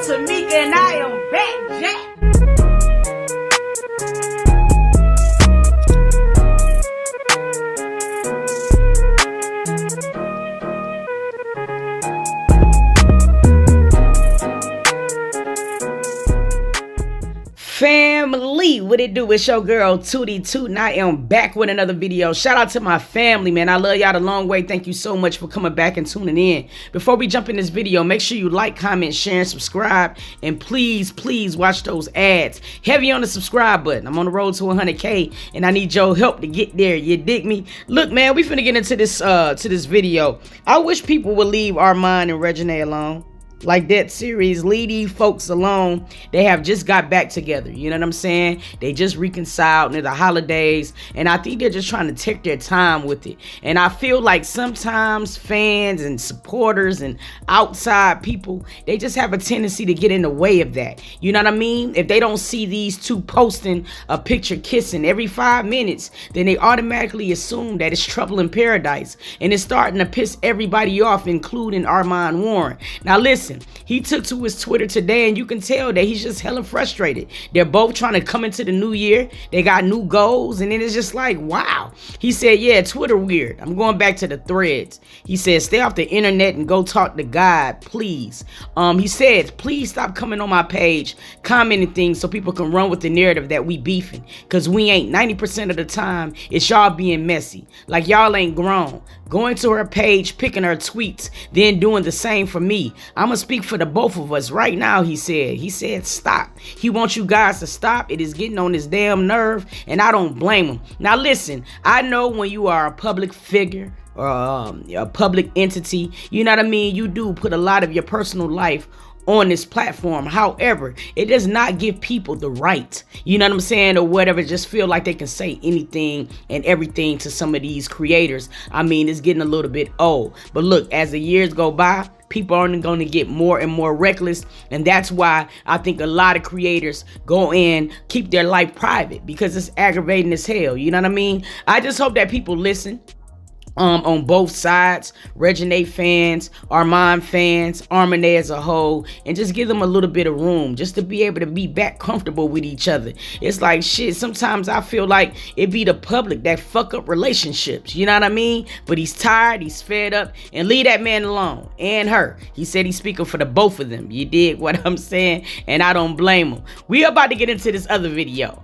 Tamika and I am back, Jack. Family, what it do? It's your girl Tootie Toot, and I am back with another video. Shout out to my family, man. I love y'all the long way. Thank you so much for coming back and tuning in. Before we jump in this video, make sure you like, comment, share, and subscribe. And please watch those ads. Heavy on the subscribe button. I'm on the road to 100K, and I need your help to get there. You dig me? Look, man, we finna get into this video. I wish people would leave Armon and Reginae alone. Like that series, leave these folks alone. They have just got back together. You know what I'm saying? They just reconciled near the holidays. And I think they're just trying to take their time with it. And I feel like sometimes fans and supporters and outside people, they just have a tendency to get in the way of that. You know what I mean? If they don't see these two posting a picture kissing every 5 minutes, then they automatically assume that it's trouble in paradise. And it's starting to piss everybody off, including Armon Warren. Now listen. He took to his Twitter today, and you can tell that he's just hella frustrated. They're both trying to come into the new year. They got new goals, and then it's just like, wow. He said, yeah, Twitter weird. I'm going back to the threads. He said, stay off the internet and go talk to God, please. He said, please stop coming on my page, commenting things so people can run with the narrative that we beefing. Because we ain't. 90% of the time, it's y'all being messy. Like y'all ain't grown. Going to her page, picking her tweets, then doing the same for me. I'ma speak for the both of us right now, he said. He said stop. He wants you guys to stop. It is getting on his damn nerve, and I don't blame him. Now listen, I know when you are a public figure or a public entity, you know what I mean, you do put a lot of your personal life on this platform. However, it does not give people the right, you know what I'm saying, or whatever, just feel like they can say anything and everything to some of these creators. I mean, it's getting a little bit old. But look, as the years go by, people are going to get more and more reckless, and that's why I think a lot of creators go in, keep their life private, because it's aggravating as hell, you know what I mean? I just hope that people listen. On both sides, Reginae fans, Armon fans, Armon as a whole, and just give them a little bit of room just to be able to be back comfortable with each other. It's like shit, sometimes I feel like it be the public that fuck up relationships, you know what I mean? But he's tired, he's fed up, and leave that man alone, and her. He said he's speaking for the both of them. You dig what I'm saying? And I don't blame him. We about to get into this other video.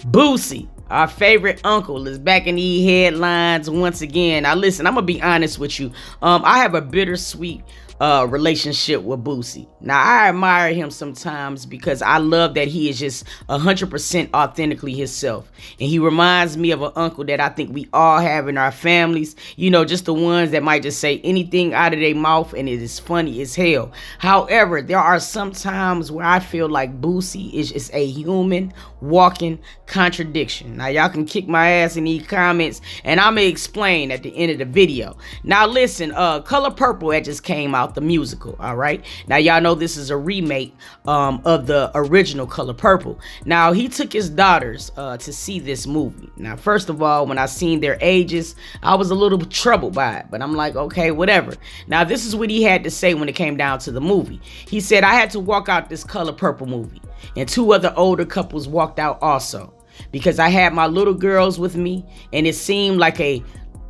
Boosie, our favorite uncle, is back in the headlines once again. Now listen, I'm gonna be honest with you. I have a bittersweet relationship with Boosie. Now I admire him sometimes because I love that he is just 100% authentically himself, and he reminds me of an uncle that I think we all have in our families, you know, just the ones that might just say anything out of their mouth and it is funny as hell. However, there are some times where I feel like Boosie is just a human walking contradiction. Now y'all can kick my ass in these comments, and I'm gonna explain at the end of the video. Now listen, Color Purple that just came out, the musical, all right? Now y'all know this is a remake of the original Color Purple. Now he took his daughters to see this movie. Now first of all, when I seen their ages, I was a little troubled by it, but I'm like, okay, whatever. Now this is what he had to say when it came down to the movie. He said, I had to walk out this Color Purple movie, and 2 other older couples walked out also, because I had my little girls with me, and it seemed like a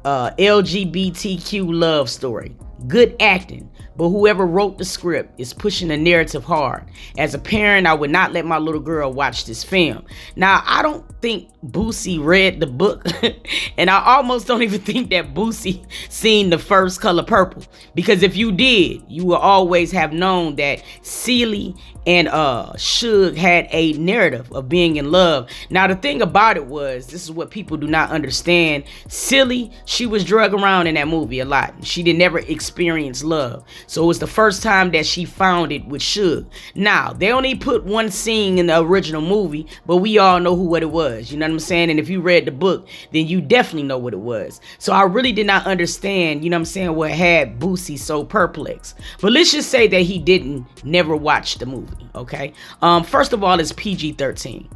LGBTQ love story. Good acting, but whoever wrote the script is pushing the narrative hard. As a parent, I would not let my little girl watch this film. Now, I don't think Boosie read the book, and I almost don't even think that Boosie seen the first Color Purple, because if you did, you will always have known that Celie and Suge had a narrative of being in love. Now the thing about it was, this is what people do not understand, Celie, she was drug around in that movie a lot. She did never experience love, so it was the first time that she found it with Suge. Now they only put one scene in the original movie, but we all know what it was, you know what I'm saying? And if you read the book, then you definitely know what it was. So I really did not understand, you know what I'm saying, what had Boosie so perplexed. But let's just say that he never watched the movie, okay? First of all, it's PG-13.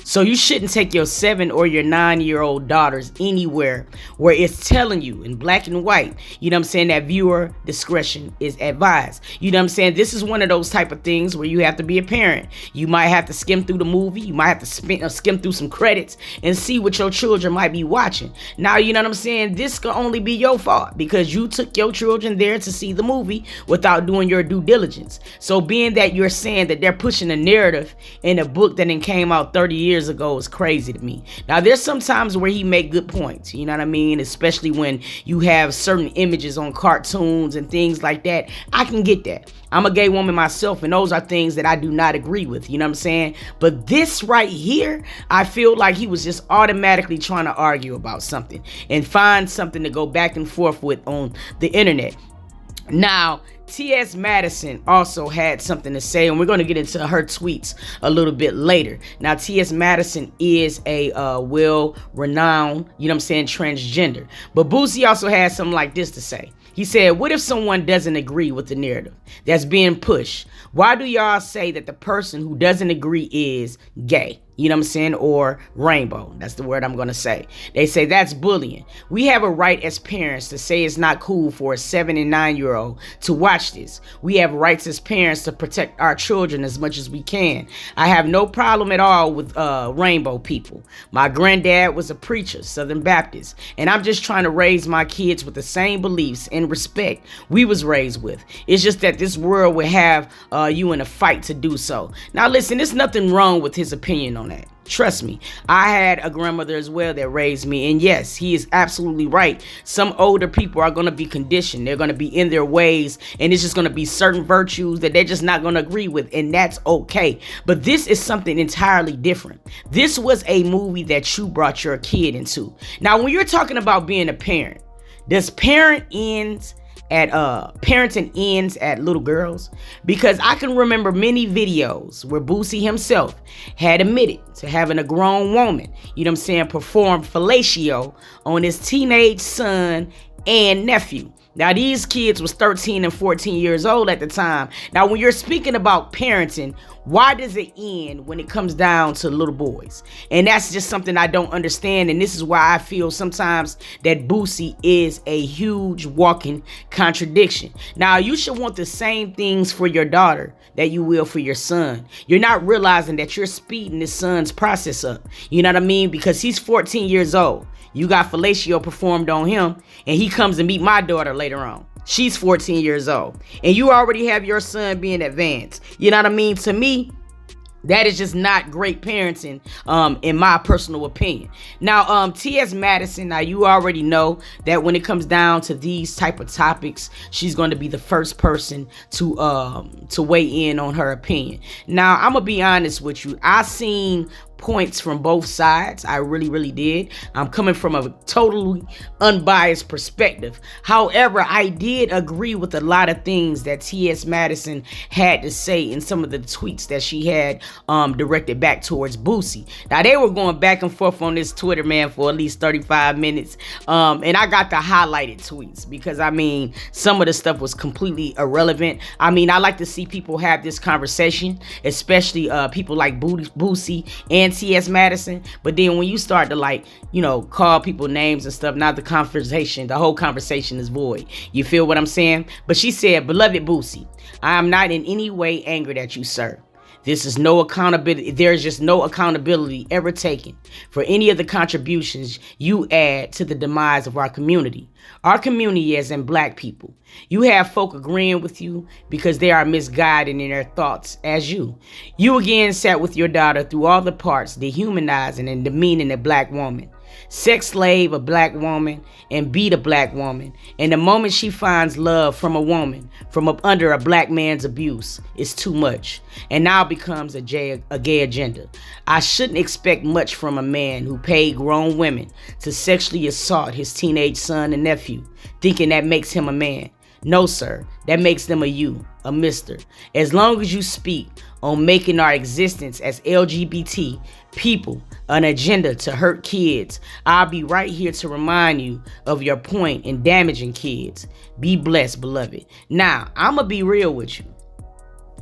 So you shouldn't take your 7 or your 9-year-old daughters anywhere where it's telling you in black and white, you know what I'm saying, that viewer discretion is advised. You know what I'm saying? This is one of those type of things where you have to be a parent. You might have to skim through the movie. You might have to skim through some credits and see what your children might be watching. Now, you know what I'm saying? This could only be your fault because you took your children there to see the movie without doing your due diligence. So being that you're saying that they're pushing a narrative in a book that then came out 30 years ago is crazy to me. Now, there's some times where he make good points, you know what I mean? Especially when you have certain images on cartoons and things like that. I can get that. I'm a gay woman myself, and those are things that I do not agree with, you know what I'm saying? But this right here, I feel like he was just automatically trying to argue about something and find something to go back and forth with on the internet. Now, T.S. Madison also had something to say, and we're going to get into her tweets a little bit later. Now, T.S. Madison is a well-renowned, you know what I'm saying, transgender. But Boosie also had something like this to say. He said, what if someone doesn't agree with the narrative that's being pushed? Why do y'all say that the person who doesn't agree is gay? You know what I'm saying? Or rainbow. That's the word I'm going to say. They say that's bullying. We have a right as parents to say it's not cool for a 7 and 9-year-old to watch this. We have rights as parents to protect our children as much as we can. I have no problem at all with rainbow people. My granddad was a preacher, Southern Baptist, and I'm just trying to raise my kids with the same beliefs and respect we was raised with. It's just that this world would have you in a fight to do so. Now listen, there's nothing wrong with his opinion on that. Trust me, I had a grandmother as well that raised me, and yes, he is absolutely right. Some older people are going to be conditioned. They're going to be in their ways, and it's just going to be certain virtues that they're just not going to agree with, and that's okay. But this is something entirely different. This was a movie that you brought your kid into. Now, when you're talking about being a parent, does parenting ends at little girls? Because I can remember many videos where Boosie himself had admitted to having a grown woman, you know what I'm saying, perform fellatio on his teenage son and nephew. Now, these kids was 13 and 14 years old at the time. Now, when you're speaking about parenting, why does it end when it comes down to little boys? And that's just something I don't understand. And this is why I feel sometimes that Boosie is a huge walking contradiction. Now, you should want the same things for your daughter that you will for your son. You're not realizing that you're speeding this son's process up. You know what I mean? Because he's 14 years old. You got fellatio performed on him, and he comes to meet my daughter later on. She's 14 years old, and you already have your son being advanced. You know what I mean? To me, that is just not great parenting, in my personal opinion. Now, T.S. Madison, now you already know that when it comes down to these type of topics, she's going to be the first person to weigh in on her opinion. Now, I'm going to be honest with you. I seen points from both sides. I really did. I'm coming from a totally unbiased perspective. However, I did agree with a lot of things that T.S. Madison had to say in some of the tweets that she had directed back towards Boosie. Now, they were going back and forth on this Twitter, man, for at least 35 minutes. And I got the highlighted tweets because, I mean, some of the stuff was completely irrelevant. I mean, I like to see people have this conversation, especially people like Boosie and T.S. Madison. But then when you start to, like, you know, call people names and stuff, now the whole conversation is void. You feel what I'm saying? But she said, "Beloved Boosie, I am not in any way angered at you, sir. This is no accountability. There's just no accountability ever taken for any of the contributions you add to the demise of our community. Our community as in black people. You have folk agreeing with you because they are misguided in their thoughts as you. You again sat with your daughter through all the parts dehumanizing and demeaning a black woman. Sex slave a black woman and beat a black woman. And the moment she finds love from a woman, from up under a black man's abuse, is too much. And now becomes a gay agenda. I shouldn't expect much from a man who paid grown women to sexually assault his teenage son and nephew, thinking that makes him a man. No, sir, that makes them a you, a mister. As long as you speak on making our existence as LGBT people an agenda to hurt kids, I'll be right here to remind you of your point in damaging kids. Be blessed, beloved." Now, I'm going to be real with you.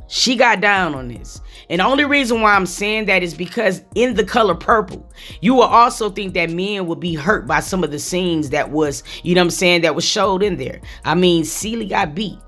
She got down on this. And the only reason why I'm saying that is because in The Color Purple, you will also think that men would be hurt by some of the scenes that was, you know what I'm saying, that was showed in there. I mean, ZELLE got beat.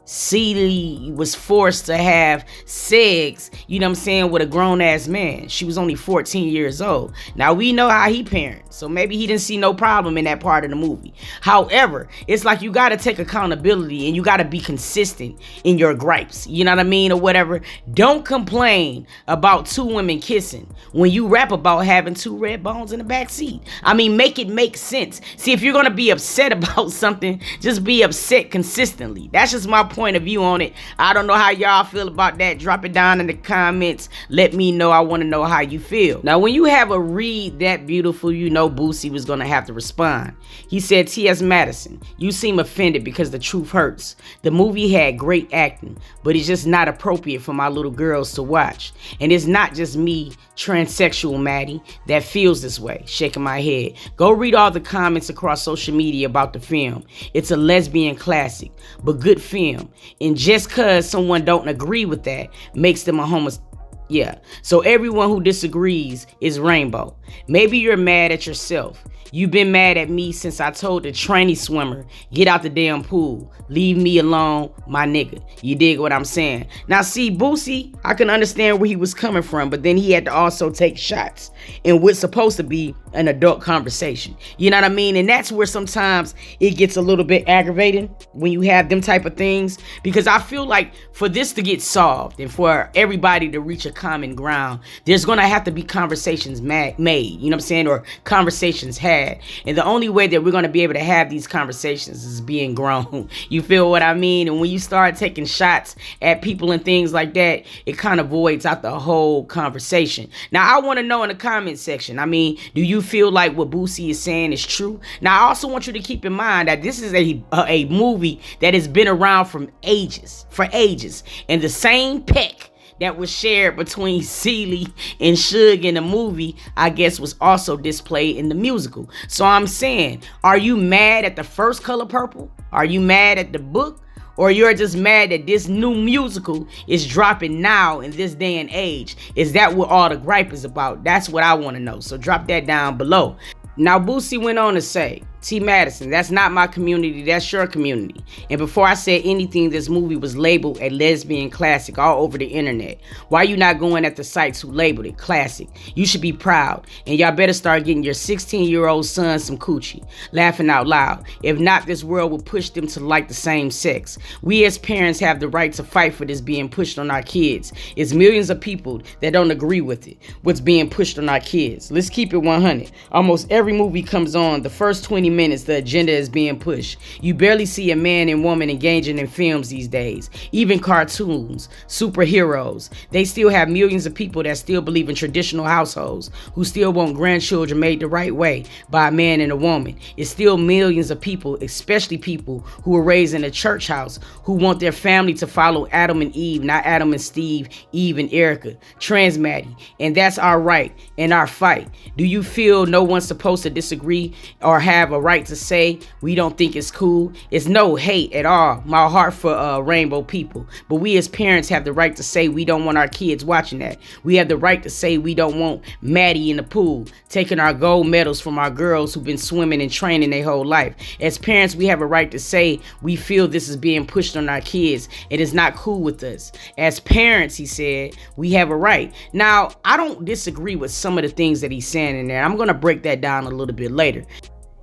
ZELLE was forced to have sex, you know what I'm saying, with a grown-ass man. She was only 14 years old. Now, we know how he parents, so maybe he didn't see no problem in that part of the movie. However, it's like you got to take accountability and you got to be consistent in your gripes, you know what I mean, or whatever. Don't complain about two women kissing when you rap about having two red bones in the back seat. I mean, make it make sense. See, if you're going to be upset about something, just be upset consistently. That's just my point of view on it. I don't know how y'all feel about that. Drop it down in the comments. Let me know. I want to know how you feel. Now, when you have a read that beautiful, you know Boosie was going to have to respond. He said, T.S. Madison, you seem offended because the truth hurts. The movie had great acting, but it's just not appropriate for my little girls to watch. And it's not just me, transsexual Maddie, that feels this way. Shaking my head. Go read all the comments across social media about the film. It's a lesbian classic, but good film. And just cause someone don't agree with that makes them a homosexual. Yeah, so everyone who disagrees is rainbow. Maybe you're mad at yourself. You've been mad at me since I told the trainee swimmer, get out the damn pool. Leave me alone, my nigga. You dig what I'm saying? Now see, Boosie, I can understand where he was coming from, but then he had to also take shots in what's supposed to be an adult conversation. You know what I mean? And that's where sometimes it gets a little bit aggravating when you have them type of things, because I feel like for this to get solved and for everybody to reach a common ground, there's going to have to be conversations made, you know what I'm saying, or conversations had. And the only way that we're going to be able to have these conversations is being grown. You feel what I mean? And when you start taking shots at people and things like that, it kind of voids out the whole conversation. Now, I want to know in the comment section, I mean, do you feel like what Boosie is saying is true? Now, I also want you to keep in mind that this is a movie that has been around for ages. And the same peck that was shared between ZELLE and Suge in the movie, I guess, was also displayed in the musical. So I'm saying, are you mad at the first Color Purple? Are you mad at the book? Or you're just mad that this new musical is dropping now in this day and age? Is that what all the gripe is about? That's what I want to know. So drop that down below. Now, Boosie went on to say, T. Madison, that's not my community, that's your community. And before I said anything, this movie was labeled a lesbian classic all over the internet. Why you not going at the sites who labeled it classic? You should be proud. And y'all better start getting your 16-year-old son some coochie. Laughing out loud. If not, this world will push them to like the same sex. We as parents have the right to fight for this being pushed on our kids. It's millions of people that don't agree with it. What's being pushed on our kids. Let's keep it 100. Almost every movie comes on, the first 20 minutes, the agenda is being pushed. You barely see a man and woman engaging in films these days. Even cartoons, superheroes. They still have millions of people that still believe in traditional households, who still want grandchildren made the right way by a man and a woman. It's still millions of people, especially people who were raised in a church house, who want their family to follow Adam and Eve, not Adam and Steve, Eve and Erica, Trans Maddie. And that's our right and our fight. Do you feel no one's supposed to disagree or have a right to say we don't think it's cool? It's no hate at all. My heart for rainbow people. But we as parents have the right to say we don't want our kids watching that. We have the right to say we don't want Maddie in the pool taking our gold medals from our girls who've been swimming and training their whole life. As parents, we have a right to say we feel this is being pushed on our kids. It is not cool with us. As parents, he said, we have a right. Now, I don't disagree with some of the things that he's saying in there. I'm going to break that down a little bit later.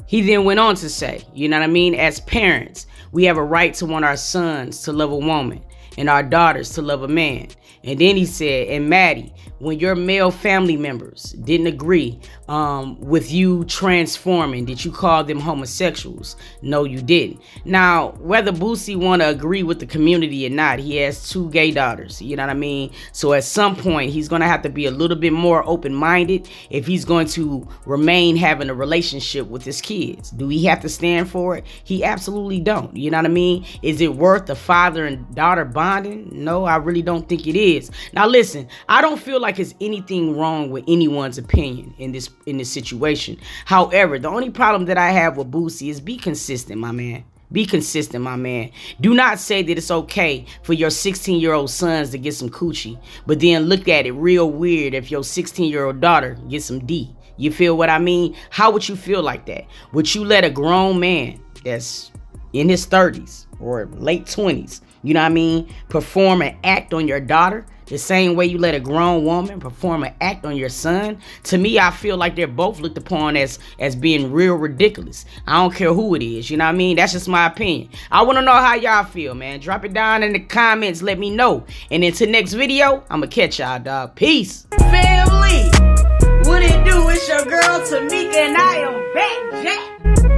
He then went on to say, you know what I mean? As parents, we have a right to want our sons to love a woman and our daughters to love a man. And then he said, and Maddie, when your male family members didn't agree with you transforming, did you call them homosexuals? No, you didn't. Now, whether Boosie want to agree with the community or not, he has 2 gay daughters, you know what I mean? So at some point, he's going to have to be a little bit more open-minded if he's going to remain having a relationship with his kids. Do he have to stand for it? He absolutely don't, you know what I mean? Is it worth the father and daughter bonding? No, I really don't think it is. Now listen, I don't feel like there's anything wrong with anyone's opinion in this situation. However, the only problem that I have with Boosie is be consistent, my man. Be consistent, my man. Do not say that it's okay for your 16-year-old sons to get some coochie, but then look at it real weird if your 16-year-old daughter gets some D. You feel what I mean? How would you feel like that? Would you let a grown man that's in his 30s or late 20s, you know what I mean, perform an act on your daughter the same way you let a grown woman perform an act on your son? To me, I feel like they're both looked upon as being real ridiculous. I don't care who it is, you know what I mean? That's just my opinion. I want to know how y'all feel, man. Drop it down in the comments. Let me know. And until next video, I'm going to catch y'all, dog. Peace. Family, what it do? It's your girl, Tamika, and I am back, Jack.